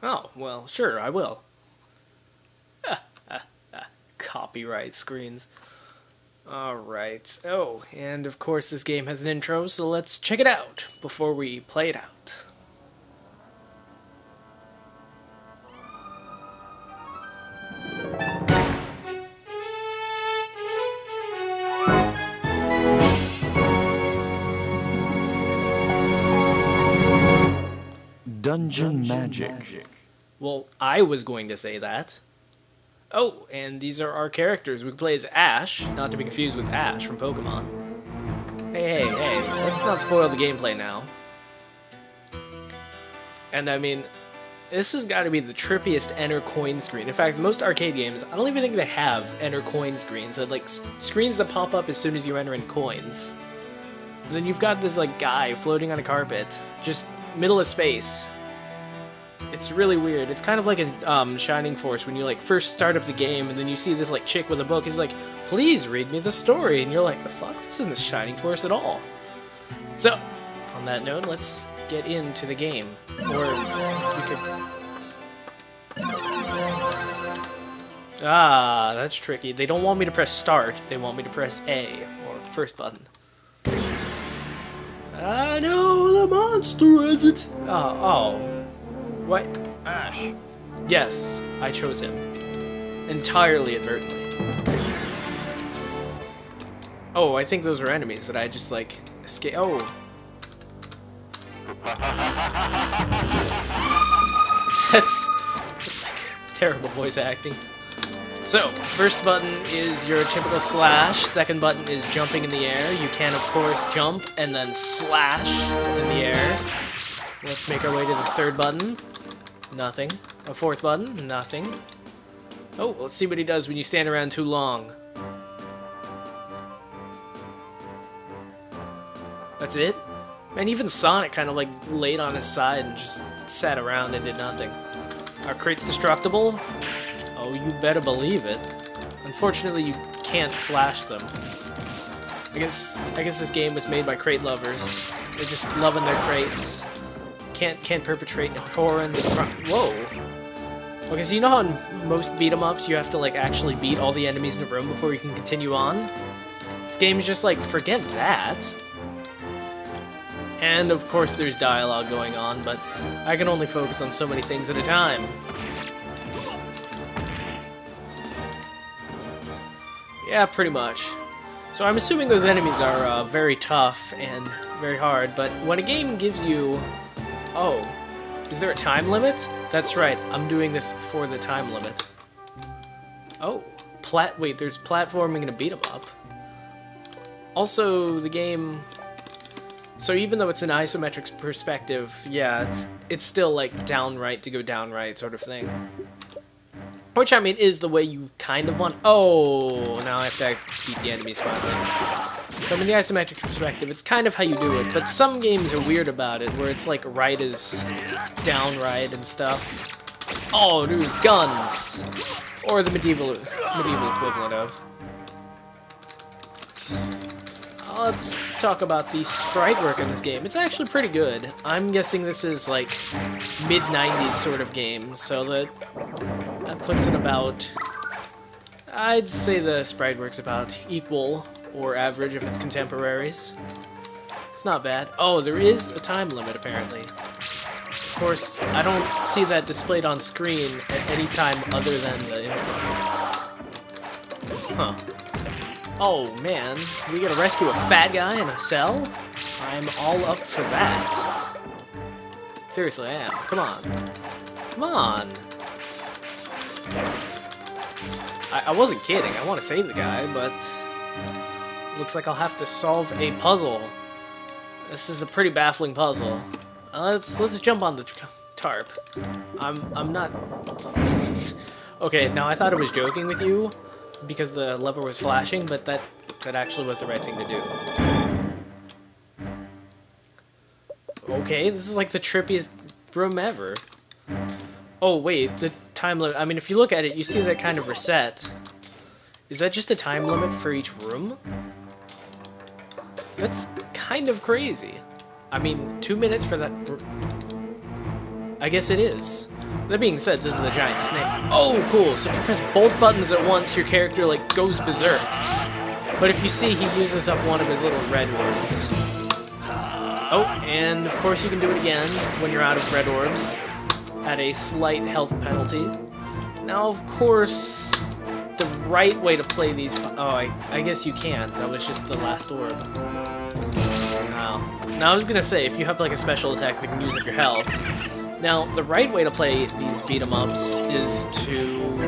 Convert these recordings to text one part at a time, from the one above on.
Oh, well, sure, I will. Copyright screens. Alright. Oh, and of course this game has an intro, so let's check it out before we play it out. Dungeon magic. Well, I was going to say that. Oh, and these are our characters. We play as Ash, not to be confused with Ash from Pokemon. Hey, let's not spoil the gameplay now. And I mean, this has got to be the trippiest enter coin screen. In fact, most arcade games, I don't even think they have enter coin screens. That like screens that pop up as soon as you enter in coins. And then you've got this like guy floating on a carpet, just middle of space. It's really weird. It's kind of like a Shining Force when you like first start up the game and then you see this like chick with a book. He's like, "Please read me the story," and you're like, "The fuck? This isn't the Shining Force at all." So, on that note, let's get into the game. Or we could. Ah, that's tricky. They don't want me to press start. They want me to press A or first button. I know the monster is it. Oh. What? Ash. Yes, I chose him. Entirely advertently. Oh, I think those were enemies that I just, like, escaped. Oh. That's like terrible voice acting. So, first button is your typical slash. Second button is jumping in the air. You can, of course, jump and then slash in the air. Let's make our way to the third button. Nothing. A fourth button. Nothing. Oh, let's see what he does when you stand around too long. That's it? Man, even Sonic kind of like laid on his side and just sat around and did nothing. Are crates destructible? Oh, you better believe it. Unfortunately, you can't slash them. I guess this game was made by crate lovers. They're just loving their crates. Can't perpetrate horror in this crime. Whoa. Okay, so you know how in most beat-em-ups you have to like actually beat all the enemies in a room before you can continue on? This game is just like, forget that. And of course there's dialogue going on, but I can only focus on so many things at a time. Yeah, pretty much. So I'm assuming those enemies are very tough and very hard, but when a game gives you... Oh, is there a time limit? That's right, I'm doing this for the time limit. Oh, wait, there's platforming in a beat-em-up. Also, the game... So even though it's an isometric perspective, yeah, it's still like downright to go downright sort of thing. Which, I mean, is the way you kind of want... Oh, now I have to beat the enemies finally. So in the isometric perspective, it's kind of how you do it, but some games are weird about it, where it's like right is down right and stuff. Oh, dude, guns! Or the medieval equivalent of. Let's talk about the sprite work in this game. It's actually pretty good. I'm guessing this is like mid-90s sort of game, so that puts it about... I'd say the sprite work's about equal or average if it's contemporaries. It's not bad. Oh, there is a time limit, apparently. Of course, I don't see that displayed on screen at any time other than the intros. Huh. Oh, man. We gotta rescue a fat guy in a cell? I'm all up for that. Seriously, I am. Come on. Come on. I wasn't kidding. I want to save the guy, but... Looks like I'll have to solve a puzzle. This is a pretty baffling puzzle. Let's jump on the tarp. I'm not... Okay, now I thought I was joking with you because the lever was flashing, but that actually was the right thing to do. Okay, this is like the trippiest room ever. Oh wait, the time limit. I mean, if you look at it, you see that kind of reset. Is that just a time limit for each room? That's kind of crazy. I mean, 2 minutes for that... I guess it is. That being said, this is a giant snake. Oh, cool. So if you press both buttons at once, your character, like, goes berserk. But if you see, he uses up one of his little red orbs. Oh, and of course you can do it again when you're out of red orbs at a slight health penalty. Now, of course, the right way to play these... Oh, I guess you can't. That was just the last orb. Wow. Now, I was gonna say, if you have, like, a special attack that can use up your health... Now, the right way to play these beat-em-ups is to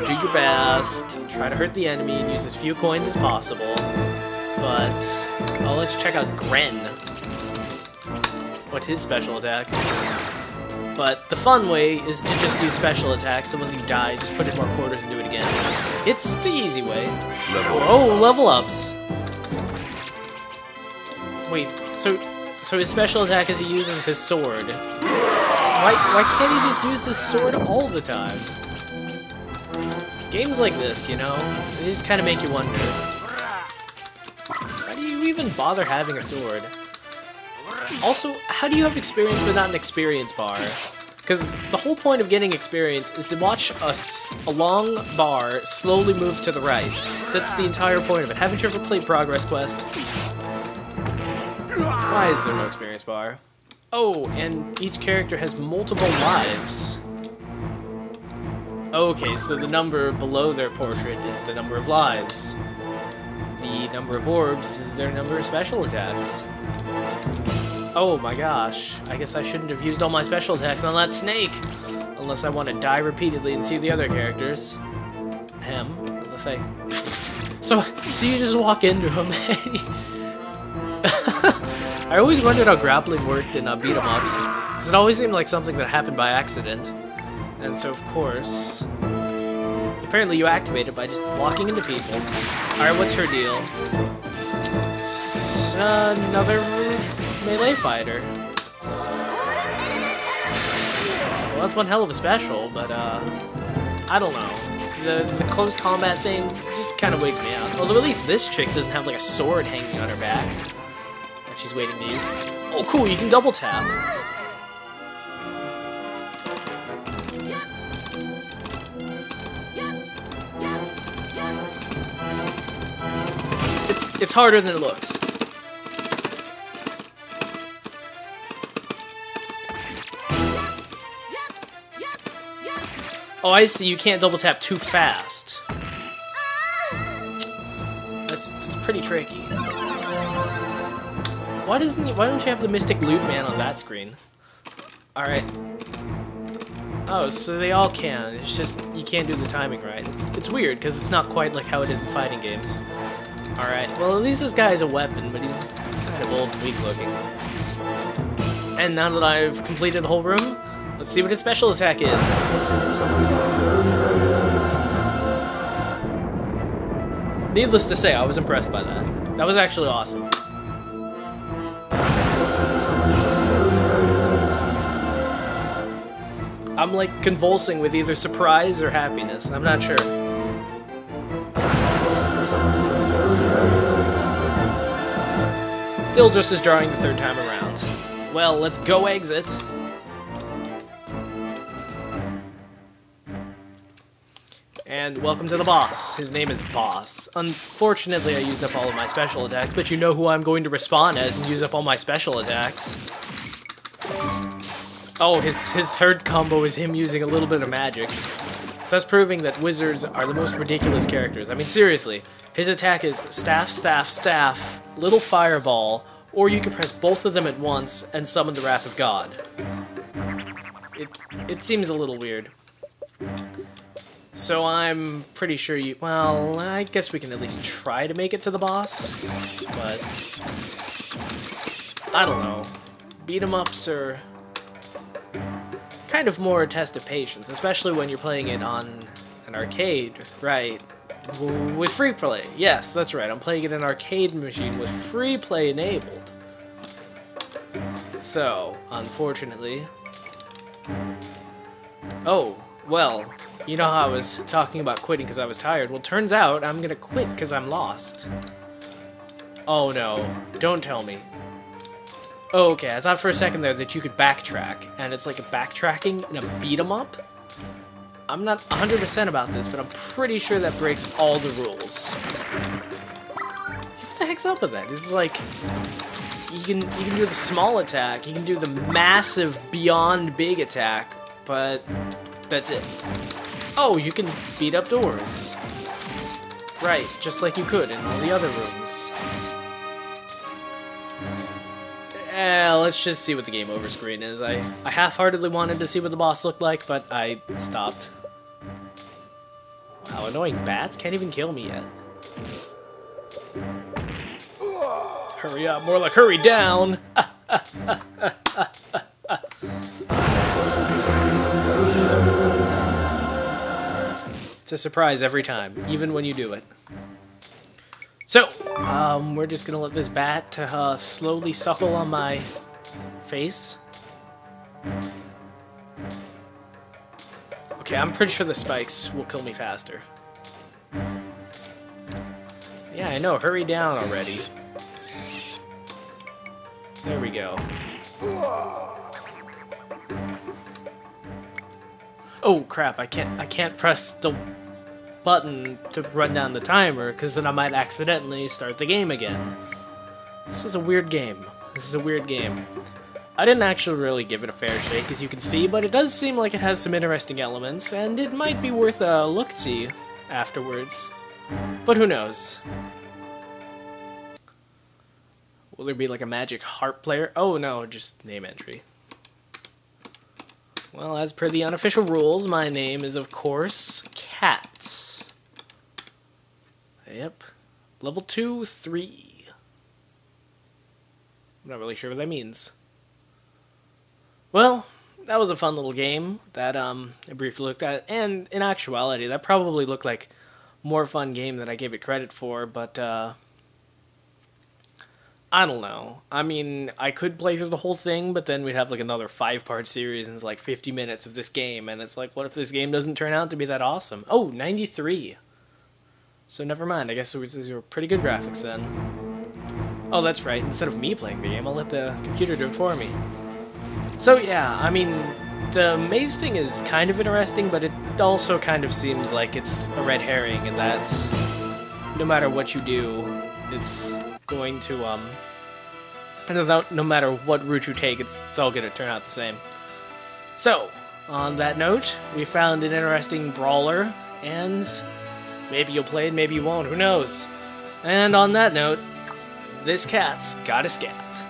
do your best, try to hurt the enemy, and use as few coins as possible. But, oh, let's check out Gren. What's his special attack? But the fun way is to just use special attacks, so when you die, just put in more quarters and do it again. It's the easy way. Level ups. Wait, so his special attack is he uses his sword. Why can't he just use his sword all the time? Games like this, you know, they just kind of make you wonder. Why do you even bother having a sword? Also, how do you have experience but not an experience bar? Because the whole point of getting experience is to watch a long bar slowly move to the right. That's the entire point of it. Haven't you ever played Progress Quest? Why is there no experience bar? Oh, and each character has multiple lives. Okay, so the number below their portrait is the number of lives. The number of orbs is their number of special attacks. Oh my gosh, I guess I shouldn't have used all my special attacks on that snake! Unless I want to die repeatedly and see the other characters. Unless I... So you just walk into him and I always wondered how grappling worked in beat-em-ups, because it always seemed like something that happened by accident. And so, of course... Apparently you activate it by just walking into people. Alright, what's her deal? Another melee fighter. Well, that's one hell of a special, but, I don't know. The close combat thing just kind of wigs me out. Although at least this chick doesn't have, like, a sword hanging on her back that she's waiting to use. Oh, cool, you can double tap. It's harder than it looks. Oh, I see. You can't double tap too fast. That's pretty tricky. Why don't you have the Mystic Loot Man on that screen? All right. Oh, so they all can. It's just you can't do the timing right. It's weird because it's not quite like how it is in fighting games. All right. Well, at least this guy has a weapon, but he's kind of old and weak looking. And now that I've completed the whole room, let's see what his special attack is. Needless to say, I was impressed by that. That was actually awesome. I'm like convulsing with either surprise or happiness. I'm not sure. Still just as jarring the third time around. Well, let's go exit. And welcome to the boss. His name is Boss. Unfortunately, I used up all of my special attacks, but you know who I'm going to respawn as and use up all my special attacks. Oh, his third combo is him using a little bit of magic. Thus proving that wizards are the most ridiculous characters. I mean, seriously. His attack is staff, staff, staff, little fireball, or you can press both of them at once and summon the Wrath of God. It seems a little weird. So I'm pretty sure you... Well, I guess we can at least try to make it to the boss. But... I don't know. Beat-em-ups are... kind of more a test of patience, especially when you're playing it on an arcade, right? With free play. Yes, that's right. I'm playing it in an arcade machine with free play enabled. So, unfortunately... Oh, well... You know how I was talking about quitting because I was tired? Well, turns out I'm gonna quit because I'm lost. Oh no, don't tell me. Oh, okay, I thought for a second there that you could backtrack, and it's like a backtracking in a beat-em-up? I'm not 100% about this, but I'm pretty sure that breaks all the rules. What the heck's up with that? It's like you can do the small attack, you can do the massive beyond big attack, but that's it. Oh, you can beat up doors. Right, just like you could in all the other rooms. Let's just see what the game over screen is. I half-heartedly wanted to see what the boss looked like, but I stopped. Wow, annoying bats can't even kill me yet. Hurry up, more like hurry down! It's a surprise every time, even when you do it. So, we're just gonna let this bat slowly suckle on my face. Okay, I'm pretty sure the spikes will kill me faster. Yeah, I know, hurry down already. There we go. Oh crap, I can't press the button to run down the timer, because then I might accidentally start the game again. This is a weird game. This is a weird game. I didn't actually really give it a fair shake, as you can see, but it does seem like it has some interesting elements, and it might be worth a look-see afterwards. But who knows? Will there be like a magic harp player? Oh no, just name entry. Well, as per the unofficial rules, my name is, of course, Cat. Yep. Level 2, 3. I'm not really sure what that means. Well, that was a fun little game that I briefly looked at, and in actuality, that probably looked like more fun game than I gave it credit for, but I don't know. I mean, I could play through the whole thing, but then we'd have like another 5-part series and it's like 50 minutes of this game, and it's like, what if this game doesn't turn out to be that awesome? Oh, 93. So never mind, I guess these were pretty good graphics then. Oh, that's right, instead of me playing the game, I'll let the computer do it for me. So yeah, I mean, the maze thing is kind of interesting, but it also kind of seems like it's a red herring, and that no matter what you do, it's going to, no matter what route you take, it's all going to turn out the same. So, on that note, we found an interesting brawler, and maybe you'll play it, maybe you won't, who knows? And on that note, this cat's got a scat.